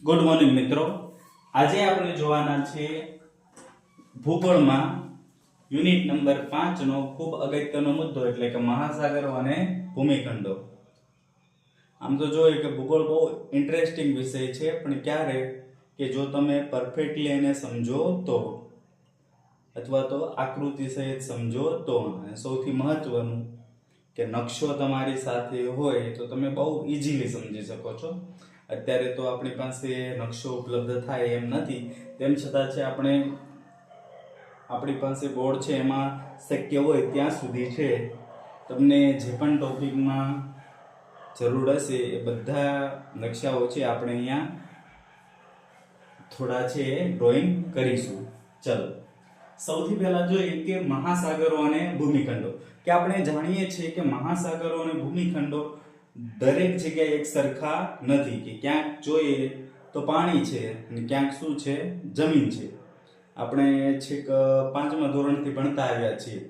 Good morning મિત્રો. આજે આપણે જોવાના છે ભૂગોળમાં યુનિટ નંબર 5 નો ખૂબ અગત્યનો મુદ્દો એટલે કે મહાસાગરો અને ભૂમિખંડો. આમ તો જોઈએ કે ભૂગોળ બહુ ઇન્ટરેસ્ટિંગ વિષય છે, પણ ક્યારે કે જો તમે પરફેક્ટલી એને સમજો તો, અથવા તો આકૃતિ સહિત સમજો તો. અને સૌથી મહત્વનું કે નકશો તમારી સાથે હોય તો તમે બહુ ઈઝીલી સમજી શકો છો. અત્યારે તો આપણી પાસે નકશો ઉપલબ્ધ થાય એમ નથી, તેમ છતાં છે આપણી પાસે બોર્ડ છે, એમાં શક્ય હોય ત્યાં સુધી છે તમને જે પણ ટોપિકમાં જરૂર હશે એ બધા નકશાઓ છે આપણે અહીંયા થોડા છે ડ્રોઈંગ કરીશું. ચલો, સૌથી પહેલા જોઈએ કે મહાસાગરો અને ભૂમિખંડો. કે આપણે જાણીએ છીએ કે મહાસાગરો અને ભૂમિખંડો દરેક જગ્યાએ એક સરખા નથી, કે ક્યાંક જોઈએ તો પાણી છે અને ક્યાંક શું છે, જમીન છે. આપણે છેક 5મા ધોરણથી ભણતા આવ્યા છીએ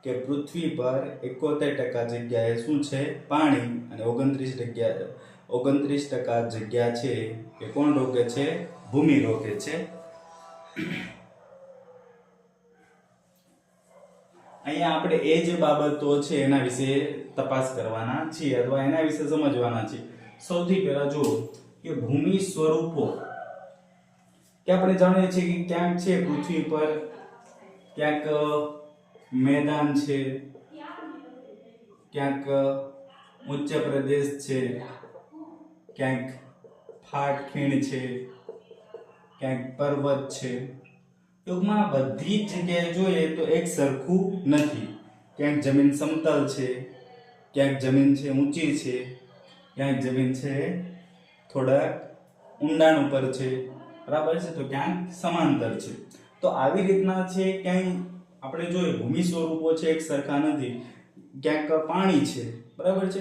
કે પૃથ્વી પર 71% જગ્યાએ શું છે, પાણી, અને 29% જગ્યા છે એ કોણ રોકે છે, ભૂમિ રોકે છે. અહીંયા આપણે એ જે બાબતો છે એના વિશે તપાસ કરવાના છીએ અથવા એના વિશે સમજવાના છીએ. સૌથી પહેલા જુઓ કે ભૂમિ સ્વરૂપો. કે આપણે જાણીએ છીએ કે ક્યાંક છે પૃથ્વી પર ક્યાંક મેદાન છે, ક્યાંક ઉચ્ચ પ્રદેશ છે, ક્યાંક ફાટ ખીણ છે, ક્યાંક પર્વત છે. ટૂંકમાં બધી જ જગ્યાએ જોઈએ તો એક સરખું નથી. ક્યાંક જમીન સમતલ છે, ક્યાંક જમીન છે ઊંચી છે, ક્યાંક જમીન છે થોડા ઊંડાણ ઉપર છે, બરાબર છે, તો ક્યાંક સમાંતર છે. તો આવી રીતના છે ક્યાંય આપણે જોઈએ ભૂમિ સ્વરૂપો છે એક સરખા નથી, ક્યાંક પાણી છે, બરાબર છે.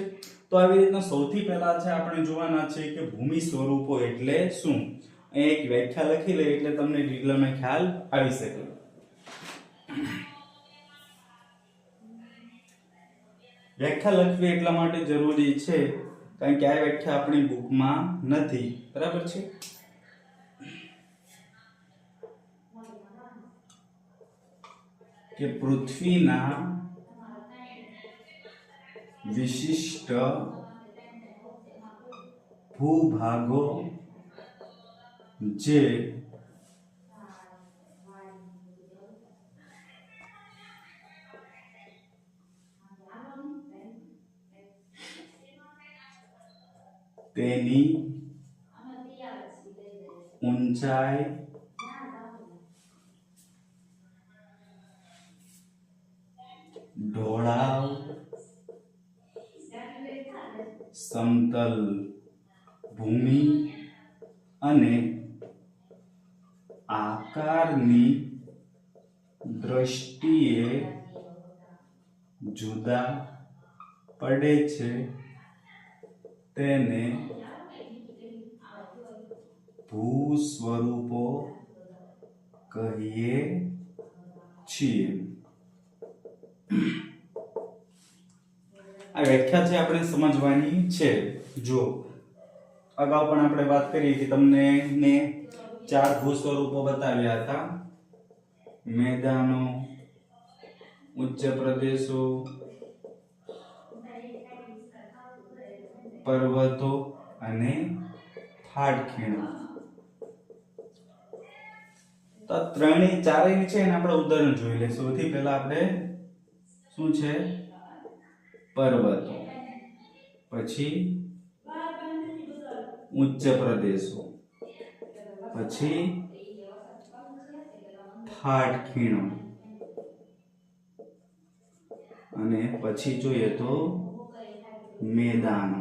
તો આવી રીતના સૌથી પહેલા છે આપણે જોવાના છે કે ભૂમિ સ્વરૂપો એટલે શું. એક વ્યાખ્યા લખી લે એટલે તમને ડિટેલમાં ખ્યાલ આવી શકે. વ્યાખ્યા લખવી એટલા માટે જરૂરી છે કારણ કે આ વ્યાખ્યા આપણી બુકમાં નથી, બરાબર છે. કે પૃથ્વીના વિશિષ્ટ ભૂભાગો જે તેની ઊંચાઈ, ઢોળાવ, સમતલ ભૂમિ અને આકારની દ્રષ્ટિએ જુદા પડે છે તેને ભૂ સ્વરૂપો કહીએ છીએ. આ વ્યાખ્યા છે આપણે સમજવાની છે. જો અગાઉ પણ આપણે વાત કરી કે તમને 4 ભૂ સ્વરૂપો બતાવ્યા હતા: મેદાનો, ઉચ્ચ પ્રદેશો, પર્વતો અને ફાટ ખીણો. તો ચારેયની છે ને આપણે ઉદાહરણ જોઈ લઈએ. સૌથી પહેલા આપણે શું છે, પર્વતો, પછી ઉચ્ચ પ્રદેશો, પછી ફાટ ખીણો, અને પછી જોઈએ તો મેદાનો.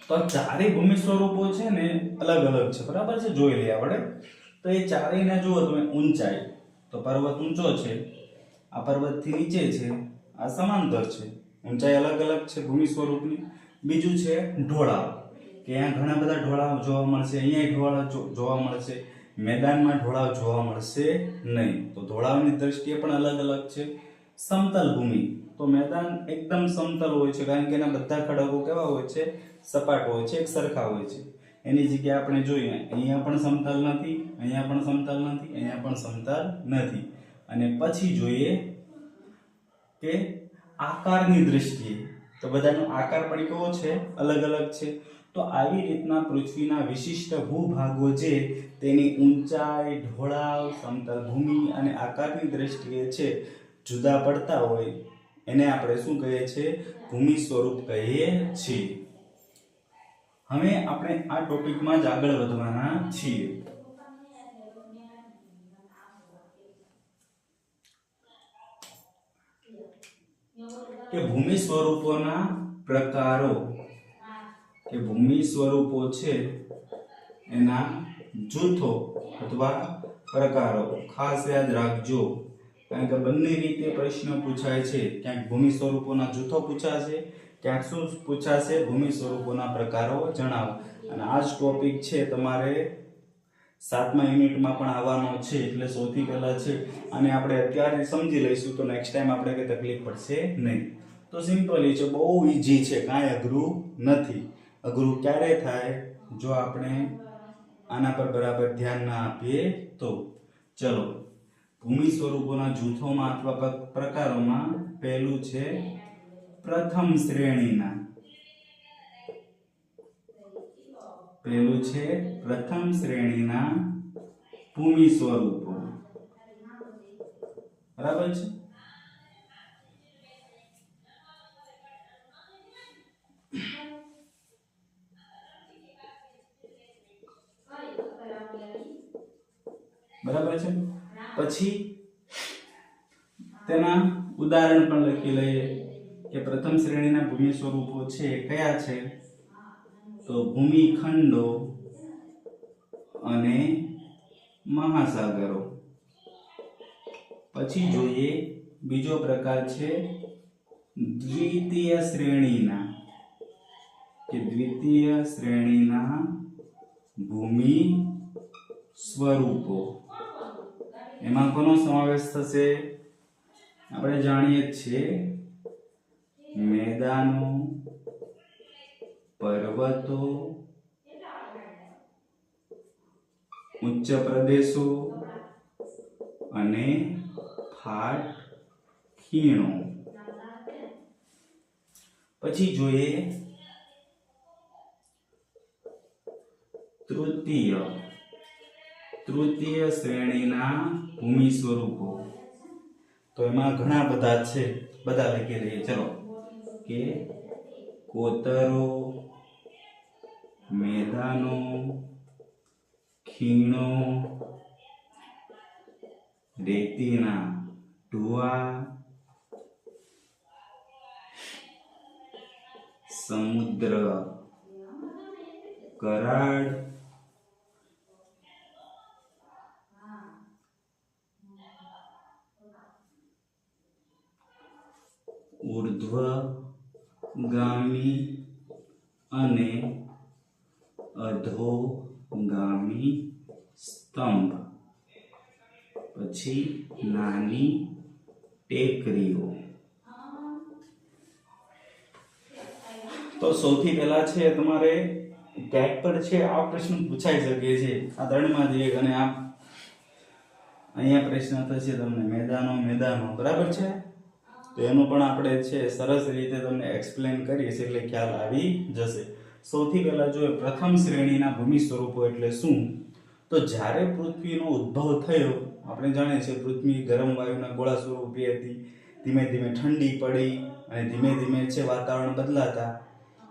તો ચારેય ભૂમિ સ્વરૂપો છે ને અલગ અલગ છે, બરાબર છે. જોઈ લઈએ આપણે. તો એ ચારેયને જુઓ તમે. ઊંચાઈ, તો પર્વત ઊંચો છે, આ પર્વતથી નીચે છે, આ સમાંતર છે. ઊંચાઈ અલગ અલગ છે ભૂમિ સ્વરૂપની. બીજું છે ઢોળાવ, કે અહીંયા ઘણા બધા ઢોળાવ જોવા મળશે, અહીંયા ઢોળાવ જોવા મળશે, મેદાનમાં ઢોળાવ જોવા મળશે નહીં. તો ઢોળાવની દ્રષ્ટિએ પણ અલગ અલગ છે. સમતલ ભૂમિ, તો મેદાન એકદમ સમતલ હોય છે કારણ કે એના બધા ખડકો કેવા હોય છે, સપાટ હોય છે, એક સરખા હોય છે. એની જગ્યાએ આપણે જોઈએ અહીંયા પણ સમતલ નથી, અહીંયા પણ સમતલ નથી, અહીંયા પણ સમતલ નથી. અને પછી જોઈએ કે આકારની દૃષ્ટિએ તો બધાનો આકાર પણ કેવો છે, અલગ અલગ છે. તો આવી રીતના પૃથ્વીના વિશિષ્ટ ભૂભાગો છે તેની ઊંચાઈ, ઢોળાવ, સમતલ ભૂમિ અને આકારની દૃષ્ટિએ છે જુદા પડતા હોય એને આપણે શું કહીએ છીએ, ભૂમિ સ્વરૂપ કહીએ છીએ. હવે આપણે આ ટોપિકમાં જ આગળ વધવાના છીએ. કે ભૂમિ સ્વરૂપોના પ્રકારો, કે ભૂમિ સ્વરૂપો છે એના જૂથો અથવા પ્રકારો ખાસ યાદ રાખજો, કારણ કે બંને રીતે પ્રશ્ન પૂછાય છે. ક્યાંક ભૂમિ સ્વરૂપોના જૂથો પૂછાશે, ક્યાંક શું પૂછાશે, ભૂમિ સ્વરૂપોના પ્રકારો જણાવો. અને આ જ ટોપિક છે તમારે 7મા યુનિટમાં પણ આવવાનો છે. એટલે સૌથી પહેલા છે અને આપણે અત્યારે સમજી લઈશું તો નેક્સ્ટ ટાઈમ આપણે કઈ તકલીફ પડશે નહીં. તો સિમ્પલી છે, બહુ ઈઝી છે, કાંઈ અઘરું નથી. અઘરું ક્યારે થાય, જો આપણે આના પર બરાબર ધ્યાન ના આપીએ તો. ચલો, ભૂમિ સ્વરૂપોના જૂથોમાં અથવા પ્રકારોમાં પહેલું છે પ્રથમ શ્રેણીના. પહેલું છે પ્રથમ શ્રેણીના ભૂમિ સ્વરૂપો. બરાબર છે. બરાબર છે. પછી તેના ઉદાહરણ પણ લખી લઈએ કે પ્રથમ શ્રેણીના ભૂમિ સ્વરૂપો છે કયા છે, તો ભૂમિખંડો અને મહાસાગરો. પછી જોઈએ બીજો પ્રકાર છે દ્વિતીય શ્રેણીના, કે દ્વિતીય શ્રેણીના ભૂમિ સ્વરૂપો. એમાં કોનો સમાવેશ થશે, આપણે જાણીએ છીએ મેદાનો, પર્વતો, ઉચ્ચ પ્રદેશો અને ફાટ ખીણો. પછી જોઈએ તૃતીય શ્રેણીના ભૂમિ સ્વરૂપો. તો એમાં ઘણા બધા છે, બધા લખી લઈએ. ચલો, કે કોતરો, મેદાનો, ખીણો, રેતીના ઢૂવા, સમુદ્ર, કરાડ, ઉર્ધ્વગામી અને અધોગામી સ્તંભ. પછી નાની ટેકરીઓ. તો સૌથી પહેલા છે તમારે ક્યાંક પર છે આ પ્રશ્ન પૂછાઈ શકે છે, આ ત્રણમાંથી એક. અને આ અહીંયા પ્રશ્ન થશે તમને મેદાનો. બરાબર છે. તો એનું પણ આપણે છે સરસ રીતે તમને એક્સપ્લેન કરીશ એટલે ખ્યાલ આવી જશે. સૌથી પહેલા જો પ્રથમ શ્રેણીના ભૂમિ સ્વરૂપો એટલે શું, તો જ્યારે પૃથ્વીનો ઉદ્ભવ થયો, આપણે જાણીએ છીએ પૃથ્વી ગરમ વાયુના ગોળા સ્વરૂપી હતી, ધીમે ધીમે ઠંડી પડી અને ધીમે ધીમે છે વાતાવરણ બદલાતા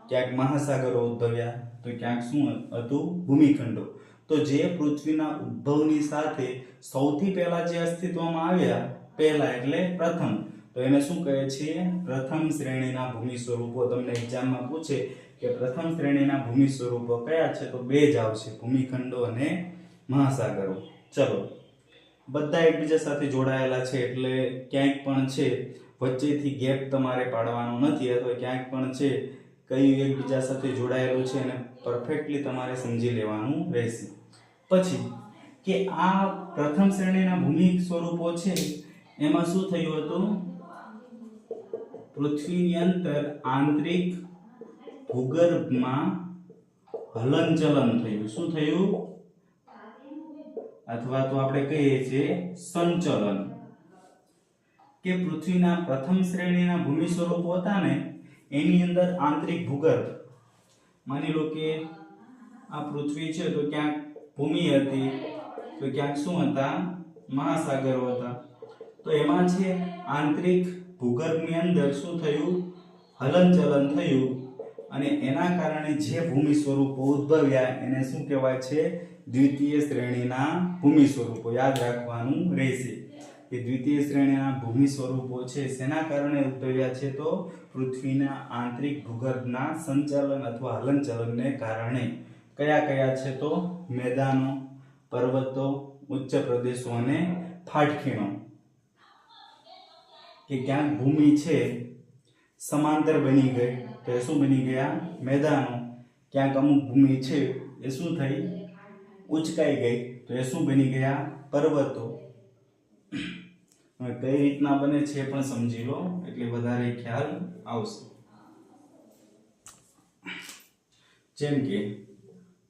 ક્યાંક મહાસાગરો ઉદ્ભવ્યા તો ક્યાંક શું હતું, ભૂમિખંડો. તો જે પૃથ્વીના ઉદ્ભવની સાથે સૌથી પહેલા જે અસ્તિત્વમાં આવ્યા, પહેલા એટલે પ્રથમ, તો એને શું કહે છે, પ્રથમ શ્રેણીના ભૂમિ સ્વરૂપો. તમને એક્ઝામમાં પૂછે કે પ્રથમ શ્રેણીના ભૂમિ સ્વરૂપો કયા છે, તો બે જ આવશે, ભૂમિખંડો અને મહાસાગરો. ચલો, બધા એકબીજા સાથે જોડાયેલા છે એટલે ક્યાંક પણ છે વચ્ચેથી ગેપ તમારે પાડવાનો નથી, અથવા ક્યાંક પણ છે કયું એકબીજા સાથે જોડાયેલું છે અને પરફેક્ટલી તમારે સમજી લેવાનું રહેશે. પછી કે આ પ્રથમ શ્રેણીના ભૂમિ સ્વરૂપો છે એમાં શું થયું હતું, પૃથ્વીની અંદર આંતરિક ભૂગર્ભમાં હલનચલન થયું. શું થયું? અથવા તો આપણે કહીએ છીએ સંચલન. કે પૃથ્વીના પ્રથમ શ્રેણીના ભૂમિ સ્વરૂપો હતા ને એની અંદર આંતરિક ભૂગર્ભ, માની લો કે આ પૃથ્વી છે તો ક્યાંક ભૂમિ હતી તો ક્યાંક શું હતા? મહાસાગરો હતા. તો એમાં છે આંતરિક ભૂગર્ભની અંદર શું થયું? હલનચલન થયું અને એના કારણે જે ભૂમિ સ્વરૂપો ઉદ્ભવ્યા એને શું કહેવાય છે? દ્વિતીય શ્રેણીના ભૂમિ સ્વરૂપો. યાદ રાખવાનું રહેશે કે દ્વિતીય શ્રેણીના ભૂમિ સ્વરૂપો છે શેના કારણે ઉદ્ભવ્યા છે? તો પૃથ્વીના આંતરિક ભૂગર્ભના સંચાલન અથવા હલનચલનને કારણે. કયા કયા છે? તો મેદાનો, પર્વતો, ઉચ્ચ પ્રદેશો અને ફાટખીણો. કે ક્યાંક ભૂમિ છે સમાંતર બની ગઈ તો એ શું બની ગયા? મેદાનો. ક્યાંક અમુક ભૂમિ છે એ શું થઈ? ઉચકાઈ ગઈ તો એ શું બની ગયા? પર્વતો. હવે કઈ રીતના બને છે પણ સમજી લો એટલે વધારે ખ્યાલ આવશે. જેમ કે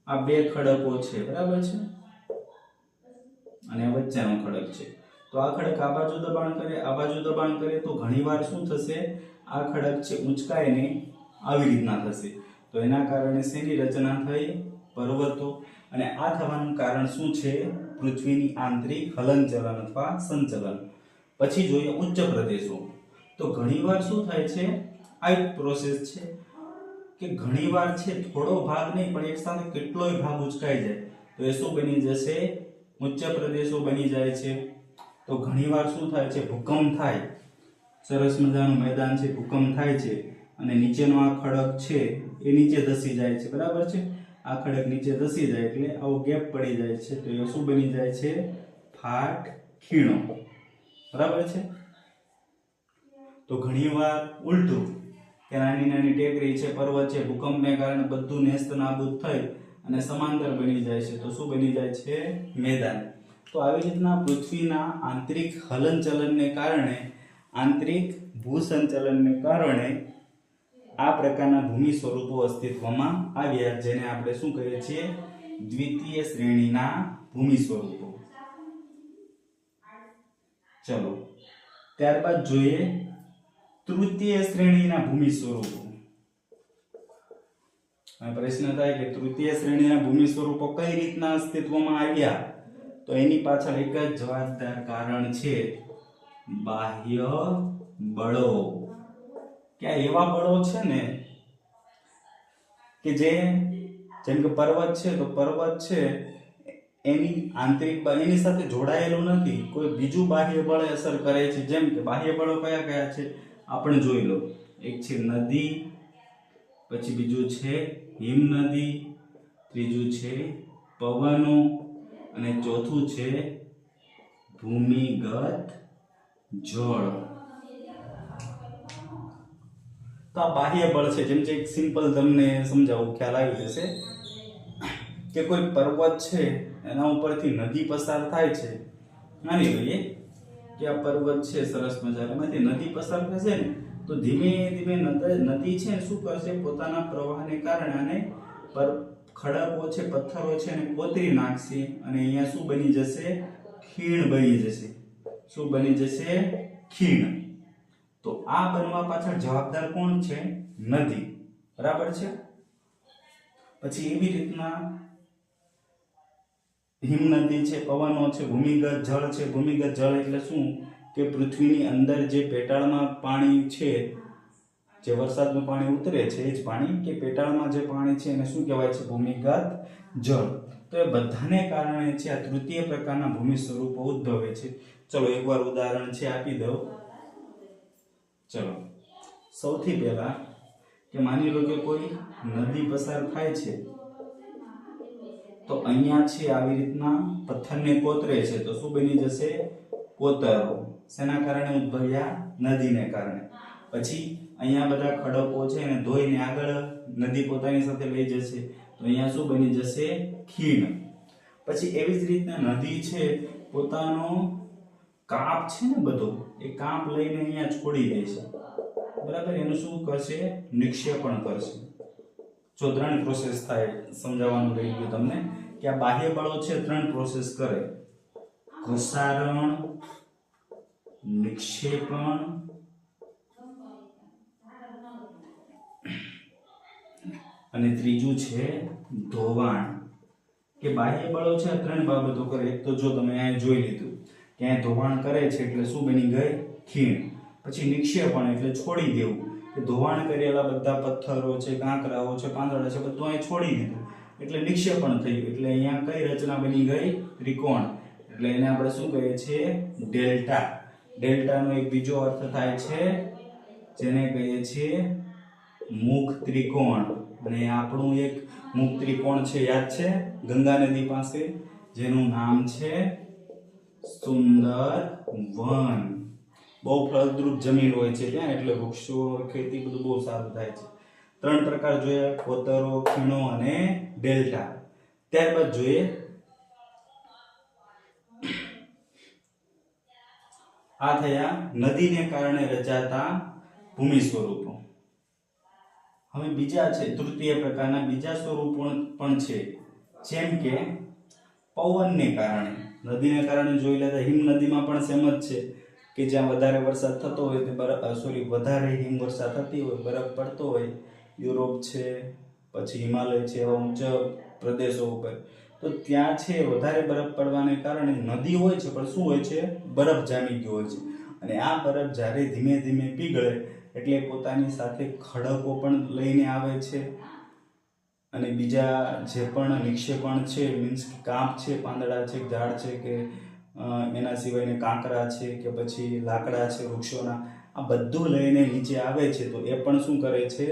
આ બે ખડકો છે, બરાબર છે, અને આ વચ્ચેનો ખડક છે. તો આ ખડક આ બાજુ દબાણ કરે, આ બાજુ દબાણ કરે તો ઘણીવાર શું થશે? આ ખડક છે ઊંચકાઈને આવી રીતના થશે. તો એના કારણે શેની રચના થઈ? પર્વતો. અને આ થવાનું કારણ શું છે? પૃથ્વીની આંતરિક હલનચલન અથવા સંચલન. પછી જોઈએ ઉચ્ચ પ્રદેશો. તો ઘણીવાર શું થાય છે? આ એક પ્રોસેસ છે કે ઘણીવાર છે થોડો ભાગ નહીં પણ એક સાથે કેટલોય ભાગ ઉચકાઈ જાય તો એ શું બની જશે? ઉચ્ચ પ્રદેશો બની જાય છે. તો ઘણીવાર શું થાય છે? ભૂકંપ થાય. સરસ મજાનું મેદાન છે, ભૂકંપ થાય છે અને નીચેનો આ ખડક છે એ નીચે ધસી જાય છે, બરાબર છે. આ ખડક નીચે ધસી જાય એટલે આવો ગેપ પડી જાય છે તો એ શું બની જાય છે? ફાટખીણો, બરાબર છે. તો ઘણીવાર ઉલટું કે નાની નાની ટેકરી છે, પર્વત છે, ભૂકંપને કારણે બધું નેસ્ત નાબૂદ થઈ અને સમાંતર બની જાય છે તો શું બની જાય છે? મેદાન. તો આવી રીતના પૃથ્વીના આંતરિક હલનચલનને કારણે, આંતરિક ભૂસંચલનને કારણે આ પ્રકારના ભૂમિ સ્વરૂપો અસ્તિત્વમાં આવ્યા જેને આપણે શું કહીએ છીએ? દ્વિતીય શ્રેણીના ભૂમિ સ્વરૂપો. ચલો ત્યારબાદ જોઈએ તૃતીય શ્રેણીના ભૂમિ સ્વરૂપો. આ પ્રશ્ન થાય કે તૃતીય શ્રેણીના ભૂમિ સ્વરૂપો કઈ રીતના અસ્તિત્વમાં આવ્યા? તો એની પાછળ એક જ જવાબદાર કારણ છે, બાહ્ય બળો. કે એવા બળો છે ને કે જેમ કે પર્વત છે તો પર્વત છે એની આંતરિક એની સાથે જોડાયેલું નથી, કોઈ બીજું બાહ્ય બળ અસર કરે છે. જેમ કે બાહ્ય બળો કયા કયા છે આપણે જોઈ લો. એક છે નદી, પછી બીજું છે હિમ નદી, ત્રીજું છે પવનો અને ચોથું છે ભૂમિગત જળ. તો આ બાહ્ય બળ છે. જેમ કે એક સિમ્પલ તમને સમજાવું, ખ્યાલ આવી જશે કે કોઈ પર્વત છે એના ઉપરથી નદી પસાર થાય છે. માની લઈએ કે આ પર્વત છે સરસ મજાનો, એમાંથી નદી પસાર થશે ને તો ધીમે ધીમે નદી છે શું કરશે? પોતાના પ્રવાહને કારણે આને ખડકો છે, પથ્થરો છે એને કોતરી નાખશે અને અહીંયા શું બની જશે? ખીણ બની જશે. શું બની જશે? ખીણ. તો આ બનવા પાછળ જવાબદાર કોણ છે? નદી, બરાબર છે. પછી એવી રીતના હિમ નદી છે, પવનો છે, ભૂમિગત જળ છે. ભૂમિગત જળ એટલે શું? કે પૃથ્વીની અંદર જે પેટાળમાં પાણી છે, જે વરસાદનું પાણી ઉતરે છે એ જ પાણી, કે પેટાળમાં જે પાણી છે એને શું કહેવાય છે? ભૂમિગત જળ. તો એ બધાને કારણે છે આ તૃતીય પ્રકારના ભૂમિ સ્વરૂપો ઉદ્ભવે છે. ચલો એકવાર ઉદાહરણ છે આપી દઉં. ચલો સૌથી પહેલા કે માની લો કે કોઈ નદી પસાર થાય છે તો અહીંયા છે આવી રીતના પથ્થરને કોતરે છે તો શું બની જશે? કોતરો. શેના કારણે ઉદ્ભવ્યા? નદીને કારણે. પછી અહીંયા બધા ખડકો છે એને ધોઈને આગળ નદી પોતાની સાથે લઈ જશે તો અહીંયા શું બની જશે? ખીણ. પછી એવી જ રીતના નદી છે પોતાનો કાપ છે ને બધો એ કાપ લઈને અહીંયા છોડી દે છે, બરાબર, એનું શું કરશે? નિક્ષેપણ કરશે. જો 3 પ્રોસેસ થાય, સમજાવવાનું રહી ગયું તમને કે આ બાહ્ય બળો છે 3 પ્રોસેસ કરે: ઘસારણ, નિક્ષેપણ અને ત્રીજું છે ધોવાણ. કે બાહ્ય બળો છે 3 બાબતો કરે. એક તો જો તમે અહીં જોઈ લીધું કે અહીં ધોવાણ કરે છે એટલે શું બની ગઈ? ખીણ. પછી નિક્ષેપણ એટલે છોડી દેવું, કે ધોવાણ કરેલા બધા પથ્થરો છે, કાંકરાઓ છે, પાંદડા છે, બધું અહીં છોડી દીધું એટલે નિક્ષેપણ થયું. એટલે અહીંયા કઈ રચના બની ગઈ? ત્રિકોણ. એટલે એને આપણે શું કહીએ છીએ? ડેલ્ટા. ડેલ્ટાનો એક બીજો અર્થ થાય છે જેને કહીએ છીએ મુખ ત્રિકોણ. અને આપણું એક મુખ ત્રિકોણ છે, યાદ છે? ગંગા નદી પાસે, જેનું નામ છે સુંદરવન. બહુ ફળદ્રુપ જમીન હોય છે ત્યાં, એટલે વૃક્ષો, ખેતી બધું બહુ સારું થાય છે. 3 પ્રકાર જોયા: કોતરો, ખીણો અને ડેલ્ટા. ત્યારબાદ જોઈએ આ થયા નદીને કારણે રચાતા ભૂમિ સ્વરૂપો. હવે બીજા છે, તૃતીય પ્રકારના બીજા સ્વરૂપો પણ છે, જેમ કે પવનને કારણે. નદીને કારણે જોઈ લેતા હિમ નદીમાં પણ સેમ જ છે કે જ્યાં વધારે વરસાદ થતો હોય તે વધારે હિમવર્ષા થતી હોય, બરફ પડતો હોય, યુરોપ છે, પછી હિમાલય છે, એવા ઊંચા પ્રદેશો ઉપર, તો ત્યાં છે વધારે બરફ પડવાને કારણે નદી હોય છે પણ શું હોય છે? બરફ જામી ગયો હોય છે. અને આ બરફ જ્યારે ધીમે ધીમે પીગળે એટલે પોતાની સાથે ખડકો પણ લઈને આવે છે, અને બીજા જે પણ નિક્ષેપણ છે, મીન્સ કે કાંપ છે, પાંદડા છે, ઝાડ છે, કે એના સિવાયને કાંકરા છે, કે પછી લાકડા છે વૃક્ષોના, આ બધું લઈને નીચે આવે છે. તો એ પણ શું કરે છે?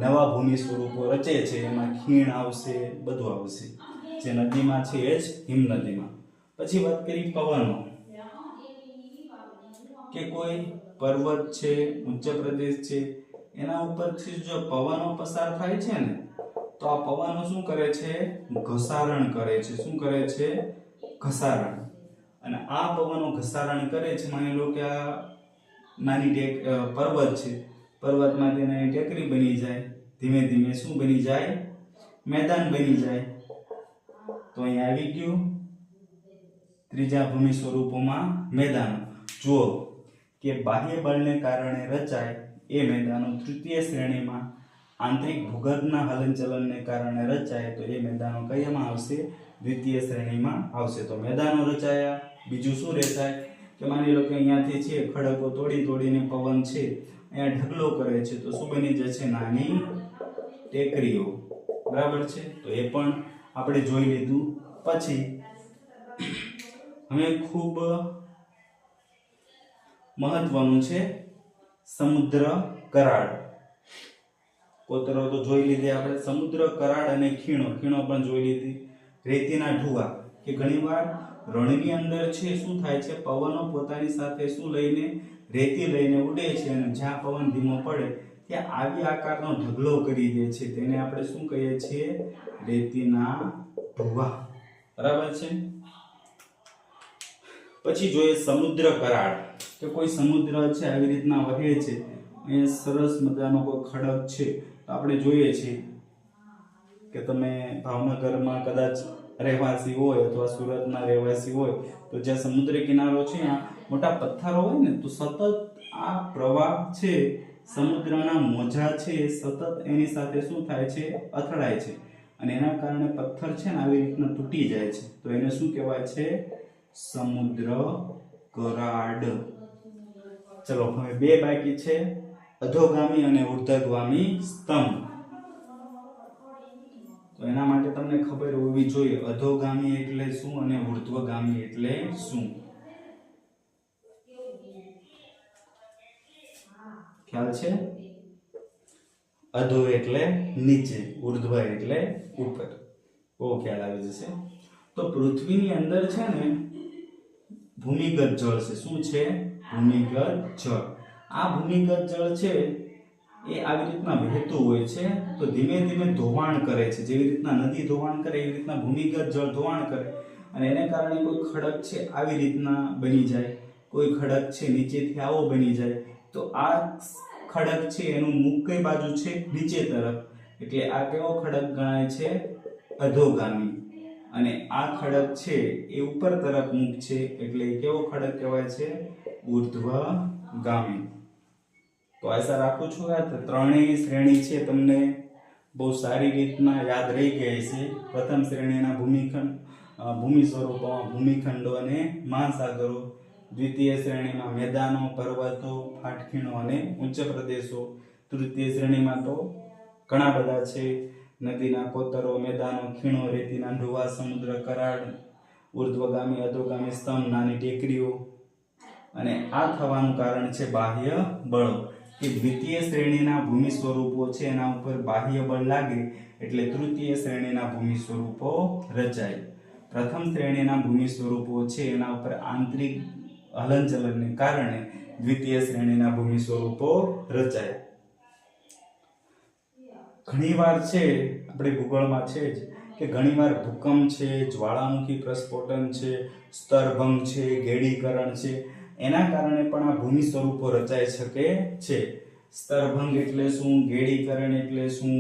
નવા ભૂમિ સ્વરૂપો રચે છે. એમાં ખીણ આવશે, બધું આવશે. જે નદીમાં છે એ જ હિમ નદીમાં. પછી વાત કરી પવનો, કે કોઈ પર્વત છે, ઉચ્ચ પ્રદેશ છે, એના ઉપરથી જો પવનો પસાર થાય છે ને, તો આ પવનો શું કરે છે? ઘસારણ કરે છે. શું કરે છે? ઘસારણ. અને આ પવનો ઘસારણ કરે છે. માની લો કે આ નાની પર્વત છે, પર્વતમાંથી નાની ટેકરી બની જાય, ધીમે ધીમે શું બની જાય? મેદાન બની જાય. તો અહીંયા આવી ગયું ત્રીજા ભૂમિ સ્વરૂપોમાં મેદાનો. જુઓ કે બાહ્ય બળને કારણે રચાય એ મેદાનો તૃતીય શ્રેણીમાં, આંતરિક ભૂગર્ભના હલનચલનને કારણે રચાય તો એ મેદાનો કયામાં આવશે? દ્વિતીય શ્રેણીમાં આવશે. તો મેદાનો રચાયા. બીજું શું રચાય? કે માની લો કે અહીંયાથી છે ખડકો તોડીને પવન છે અહીંયા ઢગલો કરે છે, તો શું બની જશે? નાની ટેકરીઓ. બરાબર છે? તો એ પણ આપણે જોઈ લીધું. પછી હવે ખૂબ મહત્વનું છે સમુદ્ર કરાડ. કોતરો તો જોઈ લીધી આપણે, સમુદ્ર કરાડ અને ખીણો પણ જોઈ લીધી. રેતીના ઢુવા, કે ઘણીવાર રણની અંદર છે શું થાય છે? પવનો પોતાની સાથે શું લઈને? રેતી લઈને ઉડે છે, અને જ્યાં પવન ધીમો પડે ત્યાં આવી આકારનો ઢગલો કરી દે છે. તેને આપણે શું કહીએ છીએ? રેતીના ઢુવા. બરાબર છે? પછી જોઈએ સમુદ્ર કરાડ, કે કોઈ સમુદ્ર છે આવી રીતના વહે છે, અહીંયા સરસ મજાનો કોઈ ખડક છે. તો આપણે જોઈએ છીએ કે તમે ભાવનગરમાં કદાચ રહેવાસી હોય અથવા સુરતના રહેવાસી હોય તો જ્યાં સમુદ્ર કિનારો છે ત્યાં મોટા પથ્થરો હોય ને, તો સતત આ પ્રવાહ છે, સમુદ્રના મોજા છે, સતત એની સાથે શું થાય છે? અથડાય છે. અને એના કારણે પથ્થર છે ને આવી રીતના તૂટી જાય છે. તો એને શું કહેવાય છે? સમુદ્ર કરાડ. ચલો હવે 2 બાકી છે, અધોગામી અને ઉર્ધ્વગામી સ્તંભ. તો એના માટે તમને ખબર હોવી જોઈએ અધોગામી એટલે શું અને ઉર્ધ્વગામી એટલે શું. ખ્યાલ છે? અધો એટલે નીચે, ઉર્ધ્વ એટલે ઉપર. બહુ ખ્યાલ આવી જશે. તો પૃથ્વીની અંદર છે ને ભૂમિગત જળ છે. શું છે? ભૂમિગત જળ. આ ભૂમિગત જળ છે એ આવી રીતના વહેતું હોય છે, તો ધીમે ધીમે ધોવાણ કરે છે. જેવી રીતના નદી ધોવાણ કરે એવી રીતના ભૂમિગત જળ ધોવાણ કરે, અને એને કારણે કોઈ ખડક છે આવી રીતના બની જાય, કોઈ ખડક છે નીચેથી આવો બની જાય. તો આ ખડક છે એનું મુખ કઈ બાજુ છે? નીચે તરફ, એટલે આ કેવો ખડક ગણાય છે? અધોગામી. અને આ ખડક છે એ ઉપર તરફ મુખ છે, એટલે કેવો ખડક કહેવાય છે? ઉર્ધ્વગામી. તો આશા રાખું છું આ ત્રણેય શ્રેણી છે તમને બહુ સારી રીતના યાદ રહી ગઈ છે. પ્રથમ શ્રેણીના ભૂમિ સ્વરૂપોમાં ભૂમિખંડો અને મહાસાગરો, દ્વિતીય શ્રેણીમાં મેદાનો, પર્વતો, ફાટખીણો અને ઉચ્ચ પ્રદેશો, તૃતીય શ્રેણીમાં તો ઘણા બધા છે, નદીના કોતરો, મેદાનો, ખીણો, રેતીના ઢોવા, સમુદ્ર, કરાડ, ઉર્ધ્વગામી, અધોગામી સ્તંભ, નાની ટેકરીઓ. અને આ થવાનું કારણ છે બાહ્ય બળો, કે દ્વિતીય શ્રેણીના ભૂમિ સ્વરૂપો છે એના ઉપર બાહ્ય બળ લાગે એટલે તૃતીય શ્રેણીના ભૂમિ સ્વરૂપો રચાય. પ્રથમ શ્રેણીના ભૂમિ સ્વરૂપો છે એના ઉપર આંતરિક હલનચલનને કારણે દ્વિતીય શ્રેણીના ભૂમિ સ્વરૂપો રચાય. ઘણીવાર છે આપણે ભૂગોળમાં છે જ કે ઘણીવાર ભૂકંપ છે, જ્વાળામુખી પ્રસ્ફોટન છે, સ્તરભંગ છે, ગેડીકરણ છે, એના કારણે પણ આ ભૂમિ સ્વરૂપો રચાઈ શકે છે. સ્તરભંગ એટલે શું? ગેડીકરણ એટલે શું?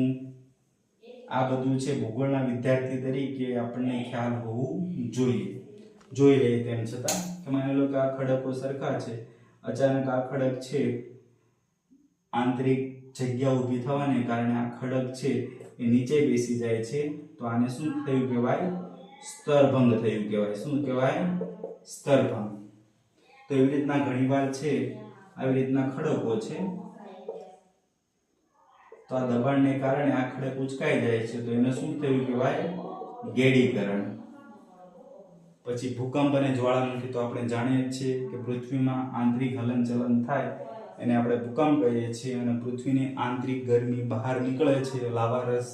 આ બધું છે ભૂગોળના વિદ્યાર્થી તરીકે આપણને ખ્યાલ હોવું જોઈએ. જોઈ લઈએ તેમ છતાં કે માની લો કે આ ખડકો સરખા છે, અચાનક આ ખડક છે આંતરિક જગ્યા ઊભી થવાને કારણે આ ખડક છે એ નીચે બેસી જાય છે, તો આને શું થયું કહેવાય? સ્તરભંગ થયું કહેવાય. શું કહેવાય? સ્તરભંગ. તો એવી રીતના ઘણીવાર છે આવી રીતના ખડકો છે, તો આ દબાણને કારણે આ ખડક ઉચકાઈ જાય છે, તો એને શું થયું કહેવાય? ગેડીકરણ. પછી ભૂકંપ અને જ્વાળામુખી તો આપણે જાણીએ જ છીએ કે પૃથ્વીમાં આંતરિક હલનચલન થાય એને આપણે ભૂકંપ કહીએ છીએ, અને પૃથ્વીની આંતરિક ગરમી બહાર નીકળે છે લાવારસ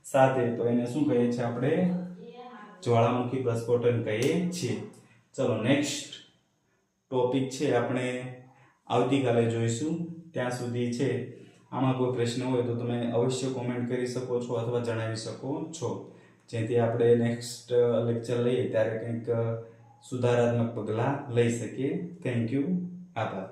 સાથે, તો એને શું કહીએ છીએ આપણે? જ્વાળામુખી પ્રસ્ફોટન કહીએ છીએ. ચલો નેક્સ્ટ ટોપિક છે આપણે આવતીકાલે જોઈશું. ત્યાં સુધી છે આમાં કોઈ પ્રશ્ન હોય તો તમે અવશ્ય કોમેન્ટ કરી શકો છો અથવા જણાવી શકો છો, જેથી આપણે નેક્સ્ટ લેક્ચર લઈએ ત્યારે કંઈક સુધારાત્મક પગલાં લઈ શકીએ. Thank you. આભાર.